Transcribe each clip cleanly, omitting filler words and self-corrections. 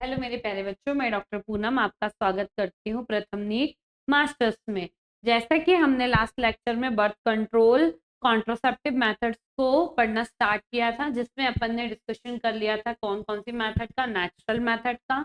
Hello मेरे प्यारे बच्चों, मैं डॉक्टर पूनम आपका स्वागत करती हूँ प्रथम नीट मास्टर्स में। जैसा कि हमने लास्ट लेक्चर में बर्थ कंट्रोल कॉन्ट्रासेप्टिव मेथड्स को पढ़ना स्टार्ट किया था, जिसमें अपन ने डिस्कशन कर लिया था कौन कौन सी मेथड का, नेचुरल मेथड का,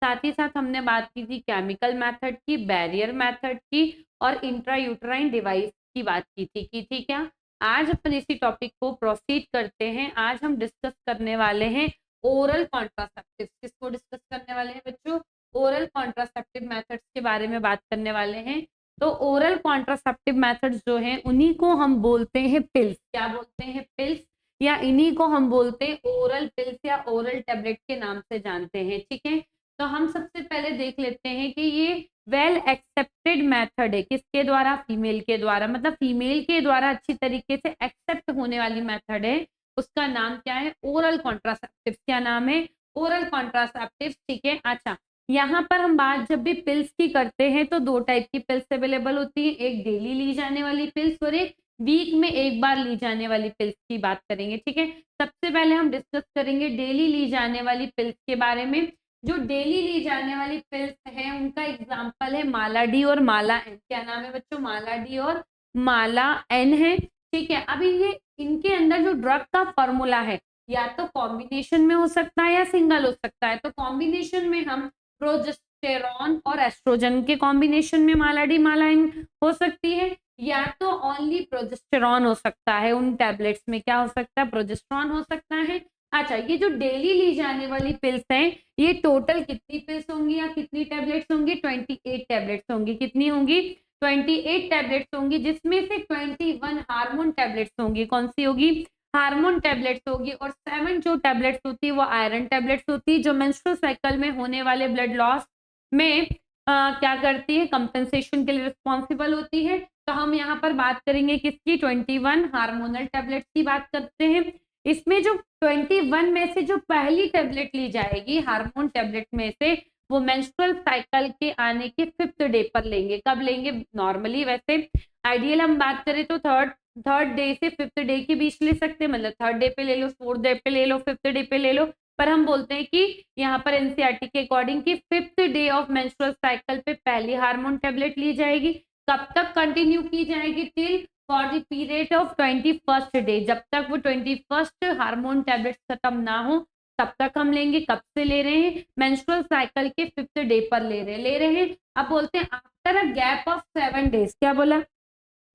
साथ ही साथ हमने बात की थी केमिकल मेथड की, बैरियर मेथड की और इंट्रायूटराइन डिवाइस की बात की थी क्या। आज अपन इसी टॉपिक को प्रोसीड करते हैं। आज हम डिस्कस करने वाले हैं ओरल कॉन्ट्रासेप्टिव। किसको डिस्कस करने वाले हैं बच्चों? ओरल कॉन्ट्रासेप्टिव मेथड्स के बारे में बात करने वाले हैं। तो ओरल कॉन्ट्रासेप्टिव मेथड्स जो हैं उन्हीं को हम बोलते हैं पिल्स। क्या बोलते हैं? पिल्स। या इन्हीं को हम बोलते हैं ओरल पिल्स या ओरल टेबलेट के नाम से जानते हैं। ठीक है, तो हम सबसे पहले देख लेते हैं कि ये वेल एक्सेप्टेड मेथड है। किसके द्वारा? फीमेल के द्वारा, मतलब फीमेल के द्वारा अच्छी तरीके से एक्सेप्ट होने वाली मेथड है। उसका नाम क्या है? Oral contraceptive. क्या नाम है? Oral contraceptive. ठीक है, अच्छा, यहाँ पर हम बात जब भी पिल्स की करते हैं तो दो टाइप की पिल्स अवेलेबल होती है। एक डेली ली जाने वाली पिल्स और एक वीक में एक बार ली जाने वाली पिल्स की बात करेंगे। ठीक है, सबसे पहले हम डिस्कस करेंगे डेली ली जाने वाली पिल्स के बारे में। जो डेली ली जाने वाली पिल्स है उनका एग्जाम्पल है माला डी और माला एन। क्या नाम है बच्चों? माला डी और माला एन है। ठीक है, अभी ये इनके अंदर जो ड्रग का फॉर्मूला है या तो कॉम्बिनेशन में हो सकता है या सिंगल हो सकता है। तो कॉम्बिनेशन में हम प्रोजेस्टेरॉन और एस्ट्रोजन के कॉम्बिनेशन में मालाडी मालाइन हो सकती है, या तो ओनली प्रोजेस्टेरॉन हो सकता है। उन टैबलेट्स में क्या हो सकता है? प्रोजेस्टेरॉन हो सकता है। अच्छा, ये जो डेली ली जाने वाली पिल्स हैं, ये टोटल कितनी पिल्स होंगी या कितनी टैबलेट्स होंगी? 28 टैबलेट्स होंगी। कितनी होंगी? 28 टैबलेट्स होंगी, जिसमें से 21 हार्मोन टैबलेट्स होंगी। कौन सी होगी? हार्मोन टैबलेट्स होगी। और 7 जो टैबलेट्स होती है वो आयरन टैबलेट्स होती है, जो मेंस्ट्रुअल साइकिल में होने वाले ब्लड लॉस में क्या करती है? कंपेंसेशन के लिए रिस्पॉन्सिबल होती है। तो हम यहाँ पर बात करेंगे किसकी? 21 हार्मोनल टैबलेट्स की बात करते हैं। इसमें जो 21 में से जो पहली टैबलेट ली जाएगी हार्मोन टैबलेट में से, वो मेंस्ट्रुअल साइकिल के आने के 5th डे पर लेंगे। कब लेंगे? नॉर्मली वैसे आइडियल हम बात करें तो थर्ड डे से 5th डे के बीच ले सकते हैं, मतलब थर्ड डे पे ले लो, 4th डे पे ले लो, 5th डे पे ले लो। पर हम बोलते हैं कि यहाँ पर एनसीईआरटी के अकॉर्डिंग कि 5th day of menstrual cycle पे पहली हार्मोन टेबलेट ली जाएगी। कब तक कंटिन्यू की जाएगी? Till for the period of 21st day. जब तक वो 21st हार्मोन टेबलेट खत्म ना हो तब तक हम लेंगे। कब से ले रहे हैं? मेंस्ट्रुअल साइकिल के 5th डे पर ले रहे हैं। अब बोलते हैं after a gap of 7 days. क्या बोला?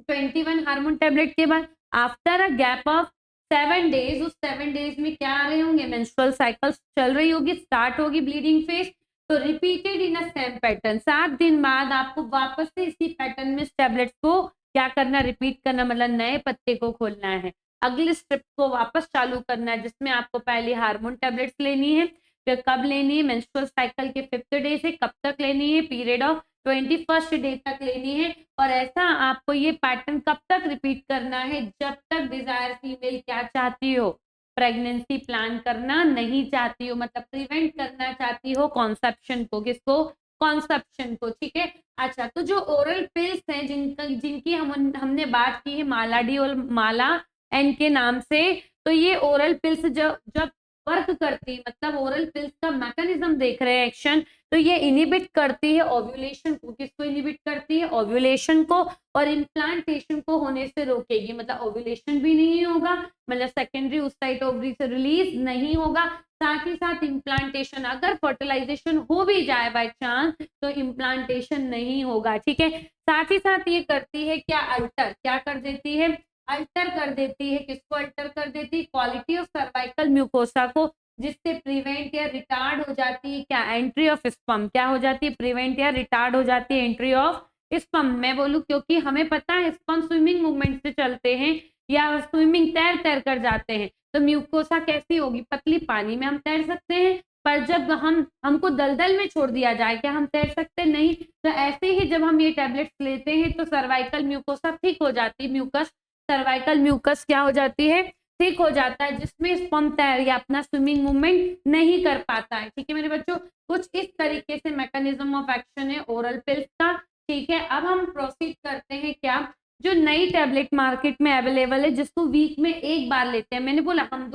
21 हार्मोन टेबलेट के बाद after a gap of 7 days, उस 7 डेज में क्या आ रहे होंगे? मेंस्ट्रुअल साइकिल चल रही होगी, स्टार्ट होगी ब्लीडिंग फेज। तो repeated in a same pattern, 7 दिन बाद आपको वापस से इसी पैटर्न में टैबलेट्स को क्या करना? रिपीट करना, मतलब नए पत्ते को खोलना है, अगली स्ट्रिप को वापस चालू करना है, जिसमें आपको पहले हार्मोन टैबलेट्स लेनी है। फिर कब लेनी है? मेंस्ट्रुअल साइकिल के 5th डे से कब तक लेनी है? पीरियड ऑफ 21st डे तक लेनी है। और ऐसा आपको ये पैटर्न कब तक रिपीट करना है? जब तक डिजायर फीमेल क्या चाहती हो? प्रेगनेंसी प्लान करना नहीं चाहती हो, मतलब प्रिवेंट करना चाहती हो कॉन्सेप्शन को। किसको? कॉन्सेप्शन को। ठीक है, अच्छा, तो जो ओरल पिल्स हैं जिनकी हमने बात की है माला डी और माला एन के नाम से, तो ये ओरल पिल्स जब जब वर्क करती है, मतलब ओरल पिल्स का मैकेनिज्म देख रहे हैं एक्शन, तो ये इनिबिट करती है ओव्यूलेशन को। किसको इनिबिट करती है? ओव्यूलेशन को। और इम्प्लांटेशन को होने से रोकेगी, मतलब ओव्यूलेशन भी नहीं होगा, मतलब सेकेंडरी oocyte ओवरी से रिलीज नहीं होगा। साथ ही साथ इम्प्लांटेशन, अगर फर्टिलाइजेशन हो भी जाए बाय चांस, तो इम्प्लांटेशन नहीं होगा। ठीक है, साथ ही साथ ये करती है क्या? अल्टर। क्या कर देती है? अल्टर कर देती है। किसको अल्टर कर देती है? क्वालिटी ऑफ सर्वाइकल म्यूकोसा को, जिससे प्रिवेंट या रिटार्ड हो जाती है क्या? Entry of sperm. क्या हो जाती है? प्रिवेंट या रिटार्ड हो जाती है एंट्री ऑफ स्पर्म। मैं बोलूं क्योंकि हमें पता है स्पर्म स्विमिंग मूवमेंट से चलते हैं या स्विमिंग तैर तैर कर जाते हैं, तो म्यूकोसा कैसी होगी? पतली। पानी में हम तैर सकते हैं, पर जब हमको दलदल में छोड़ दिया जाए, क्या हम तैर सकते? नहीं। तो ऐसे ही जब हम ये टैबलेट्स लेते हैं तो सर्वाइकल म्यूकोसा थिक हो जाती है, म्यूकस, सर्वाइकल म्यूकस क्या हो जाती है? थिक हो जाता है, जिसमें स्पर्म तैर या अपना स्विमिंग मूवमेंट नहीं कर पाता है। ठीक है मेरे बच्चों, कुछ इस तरीके से मैकेनिज्म ऑफ एक्शन है ओरल पिल्स का। ठीक है, अब हम प्रोसीड करते हैं क्या? जो नई टैबलेट मार्केट में अवेलेबल है, जिसको वीक में एक बार लेते हैं। मैंने बोला हम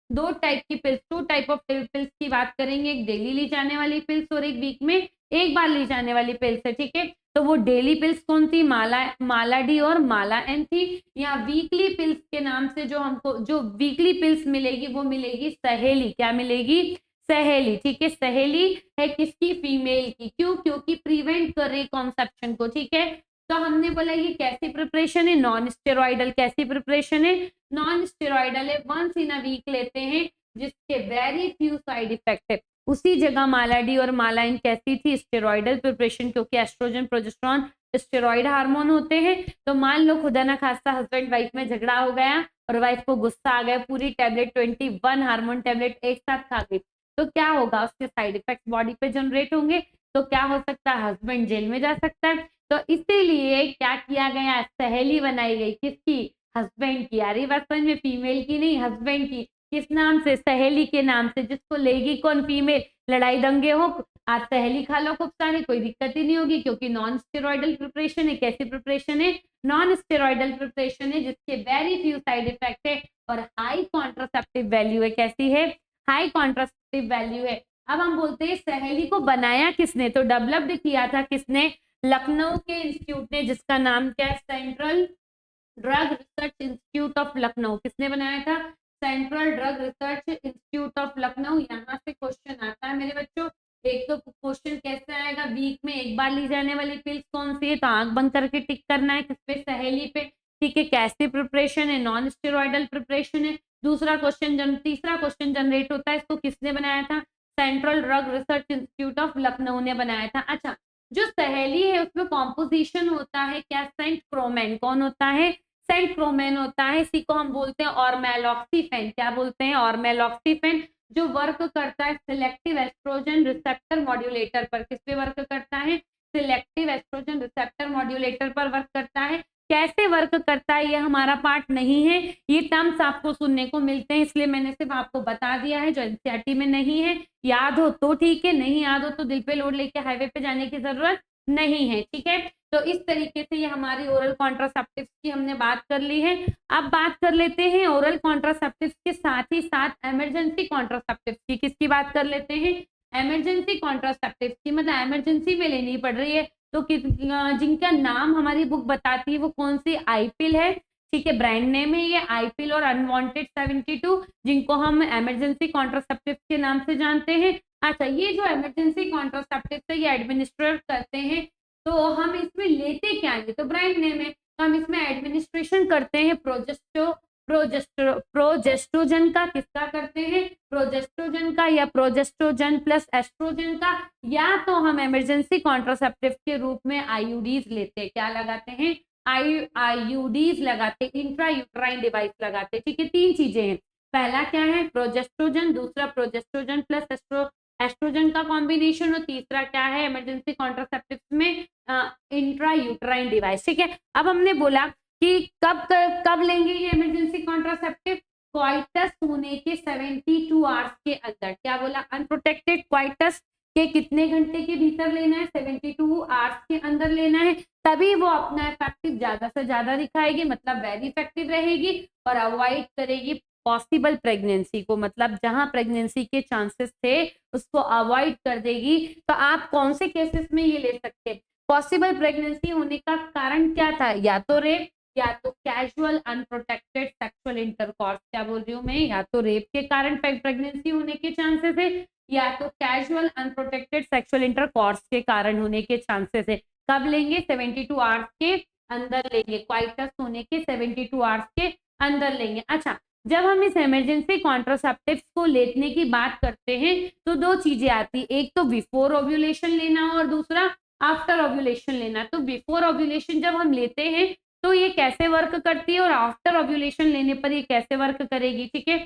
दो टाइप की pills, two type of pills की बात करेंगे, एक डेली ली जाने वाली पिल्स और एक वीक में एक बार ली जाने वाली पिल्स है, ठीक है। तो वो डेली पिल्स कौन थी, माला डी और माला एन थी। यहाँ वीकली पिल्स के नाम से जो हमको जो वीकली पिल्स मिलेगी वो मिलेगी सहेली, क्या मिलेगी, सहेली, ठीक है। सहेली है किसकी, फीमेल की, क्यों, क्योंकि प्रिवेंट कर रही कॉन्सेप्शन को, ठीक है। तो हमने बोला ये कैसी प्रिपरेशन है, नॉन स्टेरॉइडल, कैसी प्रिपरेशन है, नॉन स्टेरॉइडल है, वंस इन अ वीक लेते हैं जिसके वेरी फ्यू साइड इफेक्ट है। उसी जगह माला डी और माला इन कैसी थी, स्टेरॉइडल प्रिपरेशन, क्योंकि एस्ट्रोजन प्रोजेस्टेरॉन स्टेरॉइड हार्मोन होते हैं। तो मान लो खुदा ना खास्ता हस्बैंड वाइफ में झगड़ा हो गया और वाइफ को गुस्सा आ गया, पूरी टेबलेट 21 हार्मोन टेबलेट एक साथ खा गई, तो क्या होगा, उसके साइड इफेक्ट बॉडी पे जनरेट होंगे। तो क्या हो सकता है, हस्बैंड जेल में जा सकता है। तो इसीलिए क्या किया गया, सहेली बनाई गई, किसकी, हस्बैंड की। यार ये बात समझ में, फीमेल की नहीं, हस्बैंड की। किस नाम से, सहेली के नाम से, जिसको लेगी कौन, फीमेल। लड़ाई दंगे हो, आज सहेली खा लो खूब सारी, कोई दिक्कत ही नहीं होगी, क्योंकि नॉन स्टेरॉइडल प्रिपरेशन है। कैसी प्रिपरेशन है, नॉन स्टेरॉइडल प्रिपरेशन है, जिसके वेरी फ्यू साइड इफेक्ट है और हाई कॉन्ट्रासेप्टिव वैल्यू है। कैसी है, हाई कॉन्ट्रासेप्टिव वैल्यू है। अब हम बोलते हैं सहेली को बनाया किसने, तो डेवलप्ड किया था किसने, लखनऊ के इंस्टीट्यूट ने, जिसका नाम क्या है, central drug research institute of Lucknow. किसने बनाया था, central drug research institute of Lucknow. यहाँ से क्वेश्चन आता है मेरे बच्चों। एक तो क्वेश्चन कैसे आएगा, वीक में एक बार ली जाने वाली पिल्स कौन सी है, तो आंख बंद करके टिक करना है, किस पे, सहेली पे, ठीक है। कैसी प्रिपरेशन है, नॉन स्टेरॉइडल प्रिपरेशन है। तीसरा क्वेश्चन जनरेट होता है, इसको किसने बनाया था, central drug research institute of Lucknow ने बनाया था। अच्छा, जो सहेली है उसमें कॉम्पोजिशन होता है क्या, सेंट क्रोमेन। कौन होता है, सेंट क्रोमेन होता है। इसी को हम बोलते हैं ऑर्मेलॉक्सीफेन। क्या बोलते हैं, ऑर्मेलॉक्सीफेन, जो वर्क करता है सिलेक्टिव एस्ट्रोजन रिसेप्टर मॉड्यूलेटर पर। किस पे वर्क करता है, सिलेक्टिव एस्ट्रोजन रिसेप्टर मॉड्यूलेटर पर वर्क करता है। कैसे वर्क करता है ये हमारा पार्ट नहीं है, ये टर्म्स आपको सुनने को मिलते हैं, इसलिए मैंने सिर्फ आपको बता दिया है, जो एनसीईआरटी में नहीं है। याद हो तो ठीक है, नहीं याद हो तो दिल पे लोड लेके हाईवे पे जाने की जरूरत नहीं है, ठीक है। तो इस तरीके से ये हमारी ओरल कॉन्ट्रासेप्टिव्स की हमने बात कर ली है। अब बात कर लेते हैं ओरल कॉन्ट्रासेप्टिव्स के साथ ही साथ इमरजेंसी कॉन्ट्रासेप्टिव्स की। किसकी बात कर लेते हैं, इमरजेंसी कॉन्ट्रासेप्टिव्स की, मतलब इमरजेंसी में लेनी पड़ रही है तो जिनका नाम हमारी बुक बताती है वो कौन सी, आईपिल है, ठीक है, ब्रांड नेम है ये आईपिल और अनवांटेड 72, जिनको हम इमरजेंसी कॉन्ट्रासेप्टिव के नाम से जानते हैं। अच्छा, ये जो इमरजेंसी कॉन्ट्रासेप्टिव है ये एडमिनिस्ट्रेट करते हैं, तो हम इसमें लेते क्या है, तो ब्रांड नेम है, तो हम इसमें एडमिनिस्ट्रेशन करते हैं प्रोजेस्ट्रोजन का। किसका करते हैं, प्रोजेस्ट्रोजन का, या प्रोजेस्ट्रोजन प्लस एस्ट्रोजन का, या तो हम इमरजेंसी कॉन्ट्रासेप्टिव के रूप में आईयूडीज लेते हैं। क्या लगाते हैं, आईयूडीज लगाते, इंट्रा यूट्राइन डिवाइस लगाते, ठीक है। तीन चीजें हैं, पहला क्या है, प्रोजेस्ट्रोजन, दूसरा प्रोजेस्ट्रोजन प्लस एस्ट्रोजन का कॉम्बिनेशन, और तीसरा क्या है इमरजेंसी कॉन्ट्रासेप्टिव में इंट्रा यूट्राइन डिवाइस, ठीक है। अब हमने बोला कि कब लेंगे ये इमरजेंसी कॉन्ट्रासेप्टिव, क्वाइटस होने के 72 आवर्स के अंदर। क्या बोला, अनप्रोटेक्टेड क्वाइटस के कितने घंटे के भीतर लेना है, 72 आवर्स के अंदर लेना है, तभी वो अपना इफेक्टिव ज्यादा से ज्यादा दिखाएगी, मतलब वेरी इफेक्टिव रहेगी और अवॉइड करेगी पॉसिबल प्रेगनेंसी को, मतलब जहां प्रेगनेंसी के चांसेस थे उसको अवॉइड कर देगी। तो आप कौन से केसेस में ये ले सकते हैं, पॉसिबल प्रेगनेंसी होने का कारण क्या था, या तो रेप, या तो कैजुअल अनप्रोटेक्टेड सेक्सुअल इंटरकॉर्स। क्या बोल रही हूँ मैं, या तो रेप के कारण प्रेगनेंसी होने के चांसेस है, या तो कैजुअल अनप्रोटेक्टेड सेक्सुअल इंटरकॉर्स के कारण होने के चांसेस है। कब लेंगे, 72 आवर्स के अंदर लेंगे, क्वाइटस होने के 72 आवर्स के अंदर लेंगे। अच्छा, जब हम इस इमरजेंसी कॉन्ट्रासेप्टिव्स को लेने की बात करते हैं तो दो चीजें आती, एक तो बिफोर ओव्यूलेशन लेना और दूसरा आफ्टर ओव्यूलेशन लेना। तो बिफोर ओव्यूलेशन जब हम लेते हैं तो ये कैसे वर्क करती है और आफ्टर ओव्यूलेशन लेने पर ये कैसे वर्क करेगी, ठीक है।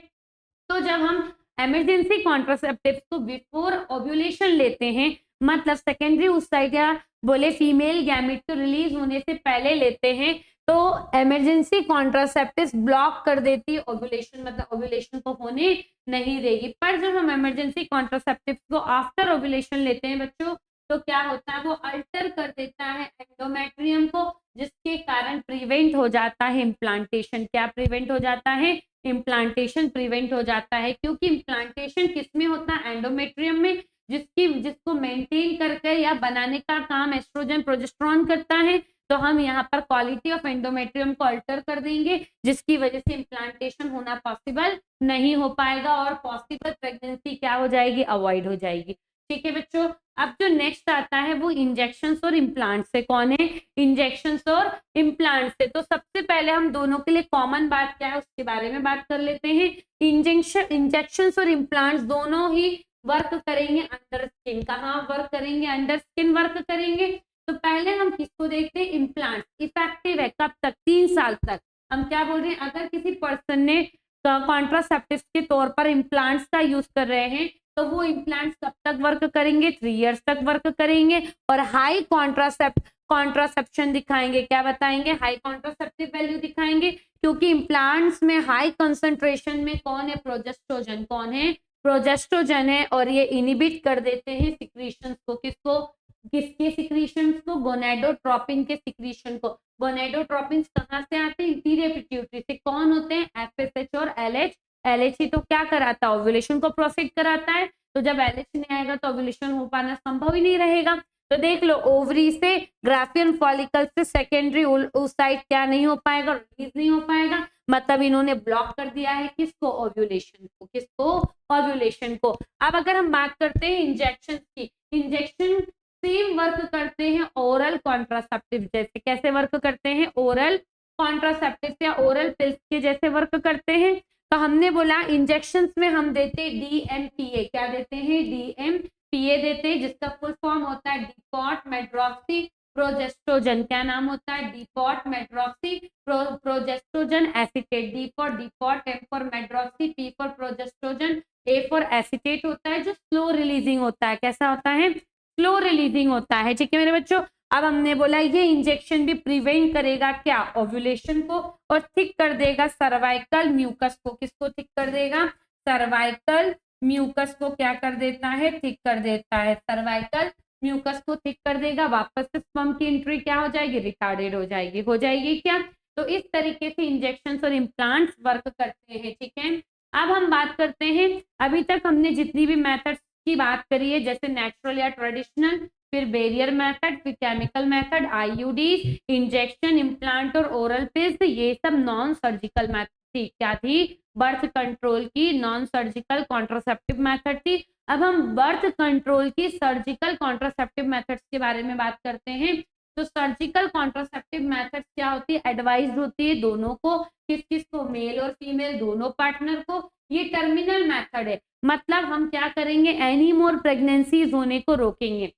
तो जब हम इमरजेंसी कॉन्ट्रासेप्टिव को बिफोर ओव्यूलेशन लेते हैं, मतलब सेकेंडरी उस साइड या बोले फीमेल गैमेट को रिलीज होने से पहले लेते हैं, तो इमरजेंसी कॉन्ट्रासेप्टिव ब्लॉक कर देती है ओव्यूलेशन, मतलब ओव्यूलेशन को होने नहीं देगी। पर जब हम इमरजेंसी कॉन्ट्रासेप्टिव को आफ्टर ओव्यूलेशन लेते हैं बच्चों, तो क्या होता है, वो अल्टर कर देता है एंडोमेट्रियम को, जिसके कारण प्रिवेंट हो जाता है इम्प्लांटेशन। क्या प्रिवेंट हो जाता है, इम्प्लांटेशन प्रिवेंट हो जाता है, क्योंकि इम्प्लांटेशन किसमें होता है, एंडोमेट्रियम में, जिसको मेंटेन करके या बनाने का काम एस्ट्रोजन प्रोजेस्टेरोन करता है। तो हम यहाँ पर क्वालिटी ऑफ एंडोमेट्रियम को अल्टर कर देंगे, जिसकी वजह से इम्प्लांटेशन होना पॉसिबल नहीं हो पाएगा और पॉसिबल प्रेगनेंसी क्या हो जाएगी, अवॉइड हो जाएगी। ठीक है बच्चों, अब जो नेक्स्ट आता है वो इंजेक्शंस और इम्प्लांट से। कौन है, इंजेक्शंस और इम्प्लांट से। तो सबसे पहले हम दोनों के लिए कॉमन बात क्या है उसके बारे में बात कर लेते हैं। इंजेक्शंस और इम्प्लांट्स दोनों ही वर्क करेंगे अंडर स्किन। कहाँ वर्क करेंगे, अंडर स्किन वर्क करेंगे। तो पहले हम किसको देखते हैं, इम्प्लांट। इफेक्टिव है कब तक, 3 साल तक। हम क्या बोल रहे हैं, अगर किसी पर्सन ने कॉन्ट्रासेप्टिव के तौर पर इम्प्लांट्स का यूज कर रहे हैं तो वो इम्प्लांट्स कब तक वर्क करेंगे, 3 इयर्स तक वर्क करेंगे और हाई कॉन्ट्रासेप्शन दिखाएंगे। क्या बताएंगे, हाई कॉन्ट्रासेप्टिव वैल्यू दिखाएंगे, क्योंकि इम्प्लांट्स में हाई कंसंट्रेशन में कौन है, प्रोजेस्ट्रोजन। कौन है, प्रोजेस्ट्रोजन है, और ये इनिबिट कर देते हैं सिक्रीशंस को। किसको, किसके सिक्रीशंस को, गोनेडोट्रोपिन के सिक्रीशन को। गोनेडोट्रोपिन कहाँ से आते हैं, इंटीरियर पिट्यूटरी से। कौन होते हैं, एफएसएच और एलएच। एलएच ही तो क्या कराता है, ओव्यूलेशन को प्रोसीड कराता है। तो जब एलएच नहीं आएगा तो ओव्यूलेशन हो पाना संभव ही नहीं रहेगा। तो देख लो, ओवरी से, ग्राफियन फॉलिकल से सेकेंडरी oocyte क्या नहीं हो पाएगा, रिलीज नहीं हो पाएगा। मतलब इन्होंने ब्लॉक कर दिया है किसको, ओव्यूलेशन को। किसको, ओव्यूलेशन को। अब अगर हम बात करते हैं इंजेक्शन की, इंजेक्शन सेम वर्क करते हैं ओरल कॉन्ट्रासेप्टिव जैसे। कैसे वर्क करते हैं, ओरल कॉन्ट्रासेप्टिव या ओरल पिल्स के जैसे वर्क करते हैं। तो हमने बोला इंजेक्शंस में हम देते हैं डीएमपीए। क्या देते हैं, डीएमपीए देते हैं, जिसका फुल फॉर्म होता है डिपॉट मेड्रॉक्सी प्रोजेस्ट्रोजन। क्या नाम होता है, depot medroxy progestogen acetate. D for depot, M for medroxy, P for progestogen, A for acetate होता है, जो स्लो रिलीजिंग होता है। कैसा होता है, स्लो रिलीजिंग होता है। ठीक है मेरे बच्चों, अब हमने बोला ये इंजेक्शन भी प्रिवेंट करेगा क्या, ओव्यूलेशन को, और थिक कर देगा सर्वाइकल म्यूकस को। किसको थिक कर देगा, सर्वाइकल म्यूकस को क्या कर देता है, थिक कर देता है। सर्वाइकल म्यूकस को थिक कर देगा, वापस से स्पर्म की एंट्री क्या हो जाएगी, रिटार्डेड हो जाएगी। हो जाएगी क्या। तो इस तरीके से इंजेक्शन और इम्प्लांट्स वर्क करते हैं। ठीक है, अब हम बात करते हैं, अभी तक हमने जितनी भी मेथड्स की बात करी है, जैसे नेचुरल या ट्रेडिशनल, फिर बैरियर मेथड, फिर chemical method, IUDs, injection, implant और ओरल पिल्स, ये सब नॉन सर्जिकल मेथड थी। क्या थी, बर्थ कंट्रोल की नॉन सर्जिकल कॉन्ट्रासेप्टिव मेथड थी। अब हम बर्थ कंट्रोल की सर्जिकल कॉन्ट्रासेप्टिव मेथड्स के बारे में बात करते हैं। तो सर्जिकल कॉन्ट्रासेप्टिव मेथड्स क्या होती है, एडवाइज होती है दोनों को। किस किस को, मेल और फीमेल दोनों पार्टनर को। ये टर्मिनल मेथड है, मतलब हम क्या करेंगे, एनी मोर प्रेगनेंसीज होने को रोकेंगे।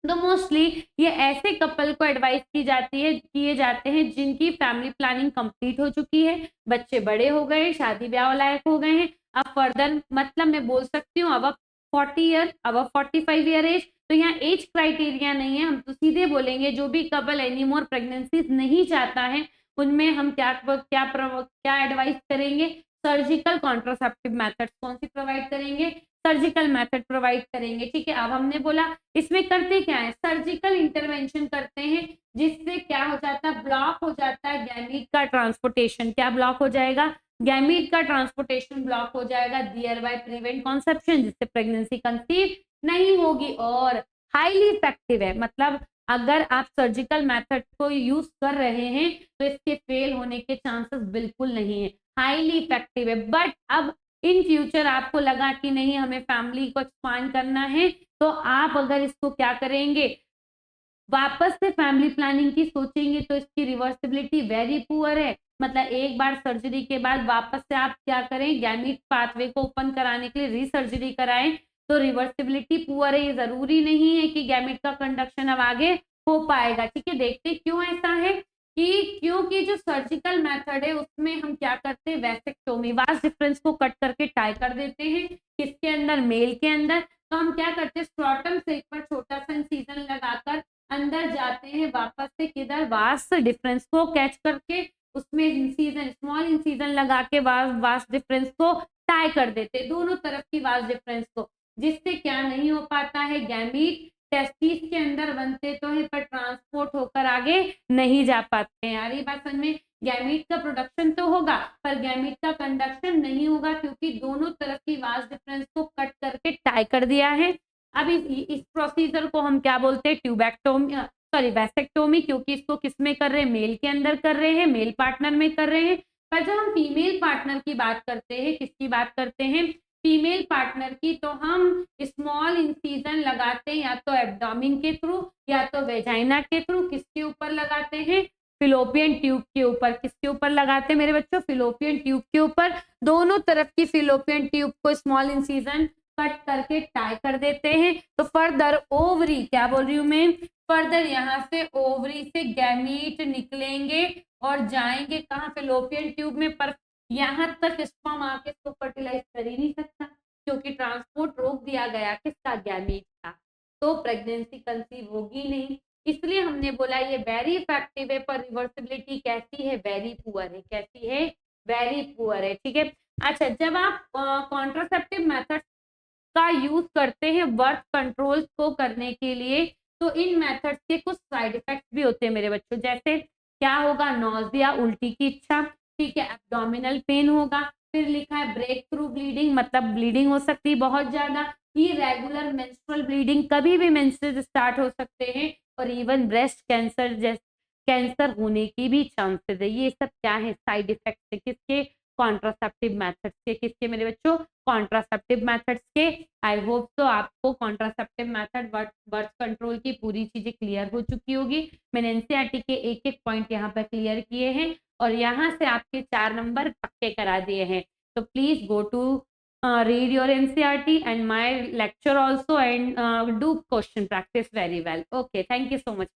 तो मोस्टली ये ऐसे कपल को एडवाइस की जाती है, किए जाते हैं जिनकी फैमिली प्लानिंग कंप्लीट हो चुकी है, बच्चे बड़े हो गए, शादी ब्याह लायक हो गए हैं। अब फर्दर मतलब मैं बोल सकती हूँ अब 40 ईयर, अब 45 ईयर एज। तो यहाँ एज क्राइटेरिया नहीं है, हम तो सीधे बोलेंगे जो भी कपल एनी मोर प्रेगनेंसीज नहीं चाहता है उनमें हम क्या एडवाइस करेंगे, सर्जिकल कॉन्ट्रासेप्टिव मेथड्स कौन सी प्रोवाइड करेंगे, सर्जिकल मेथड प्रोवाइड करेंगे। ठीक है, अब हमने बोला इसमें करते क्या है, सर्जिकल इंटरवेंशन करते हैं, जिससे क्या हो जाता है, ब्लॉक हो जाता है गैमीट का ट्रांसपोर्टेशन। क्या ब्लॉक हो जाएगा, गैमीट का ट्रांसपोर्टेशन ब्लॉक हो जाएगा, दियर बाय प्रिवेंट कॉन्सेप्शन, जिससे प्रेगनेंसी कंसीव नहीं होगी। और हाईली इफेक्टिव है, मतलब अगर आप सर्जिकल मेथड को यूज कर रहे हैं तो इसके फेल होने के चांसेस बिल्कुल नहीं है, हाईली इफेक्टिव है। बट अब इन फ्यूचर आपको लगा कि नहीं हमें फैमिली को एक्सपांड करना है, तो आप अगर इसको क्या करेंगे, वापस से फैमिली प्लानिंग की सोचेंगे तो इसकी रिवर्सिबिलिटी वेरी पुअर है। मतलब एक बार सर्जरी के बाद वापस से आप क्या करें, गैमीट पाथवे को ओपन कराने के लिए रीसर्जरी कराएं तो रिवर्सिबिलिटी पुअर है। ये जरूरी नहीं है कि गैमीट का कंडक्शन अब आगे हो पाएगा। ठीक है, देखते क्यों ऐसा है कि क्योंकि जो सर्जिकल मेथड है उसमें हम क्या करते हैं, वैसेक्टोमी, वास डिफरेंस को कट करके टाई कर देते हैं। किसके अंदर, मेल के अंदर। तो हम क्या करते हैं, स्क्रॉटम से एक बार छोटा सा इंसिजन लगाकर अंदर जाते हैं, वापस से किधर, वास डिफरेंस को कैच करके उसमें इंसिजन, स्मॉल इंसिजन लगा के वास डिफरेंस को टाई कर देते, दोनों तरफ की वास डिफरेंस को, जिससे क्या नहीं हो पाता है, गैमीट टेस्टिस के अंदर बनते तो है पर ट्रांसपोर्ट होकर आगे नहीं जा पाते हैं। आ रही बात समझ में? गैमीट का प्रोडक्शन तो होगा पर गैमीट का कंडक्शन नहीं होगा, क्योंकि दोनों तरफ की वास डिफरेंस को कट करके टाई कर दिया है। अब इस प्रोसीजर को हम क्या बोलते हैं? ट्यूबेक्टोमी, सॉरी वैसेक्टोमी, क्योंकि इसको किस में कर रहे हैं? मेल के अंदर कर रहे हैं, मेल पार्टनर में कर रहे हैं। पर जब हम फीमेल पार्टनर की बात करते हैं, किसकी बात करते हैं? फीमेल पार्टनर की, तो हम स्मॉल इंसिजन लगाते हैं या तो एब्डोमिन के थ्रू या तो वेजाइना के थ्रू। किसके ऊपर लगाते हैं? फिलोपियन ट्यूब के ऊपर। किसके ऊपर लगाते हैं मेरे बच्चों? फिलोपियन ट्यूब के ऊपर। दोनों तरफ की फिलोपियन ट्यूब को स्मॉल इंसिजन कट करके टाई कर देते हैं। तो फर्दर ओवरी, क्या बोल रही हूं मैं? फर्दर यहाँ से ओवरी से गैमीट निकलेंगे और जाएंगे कहाँ? फिलोपियन ट्यूब में। पर यहाँ तक स्पर्म आके इसको फर्टिलाइज कर ही नहीं सकता, क्योंकि ट्रांसपोर्ट रोक दिया गया किसका? गैमीट का। तो प्रेगनेंसी कंसीव होगी नहीं। इसलिए हमने बोला ये वेरी इफेक्टिव है, पर रिवर्सिबिलिटी कैसी है? वेरी पुअर है। कैसी है? वेरी पुअर है। ठीक है। अच्छा, जब आप कॉन्ट्रासेप्टिव मेथड का यूज करते हैं बर्थ कंट्रोल को करने के लिए, तो इन मेथड्स के कुछ साइड इफेक्ट्स भी होते हैं मेरे बच्चों। जैसे क्या होगा? नॉजिया, उल्टी की इच्छा। ठीक है। एब्डोमिनल पेन होगा। फिर लिखा है ब्रेक थ्रू ब्लीडिंग, मतलब ब्लीडिंग हो सकती है बहुत ज्यादा। इरेगुलर मेंस्ट्रुअल ब्लीडिंग, कभी भी मेंस्ट्रुअल स्टार्ट हो सकते हैं। और इवन ब्रेस्ट कैंसर जैसे कैंसर होने की भी चांसेस है। ये सब क्या है? साइड इफेक्ट है किसके? कॉन्ट्रासेप्टिव मेथड्स के। किसके मेरे बच्चों? कॉन्ट्रासेप्टिव मेथड्स के। आई होप तो आपको कॉन्ट्रासेप्टिव मेथड, बर्थ कंट्रोल की पूरी चीजें क्लियर हो चुकी होगी। मैंने एनसीईआरटी के एक एक पॉइंट यहाँ पर क्लियर किए हैं और यहाँ से आपके 4 नंबर पक्के करा दिए हैं। तो please go to read your NCERT and my lecture also, and do question practice very well. Okay, thank you so much.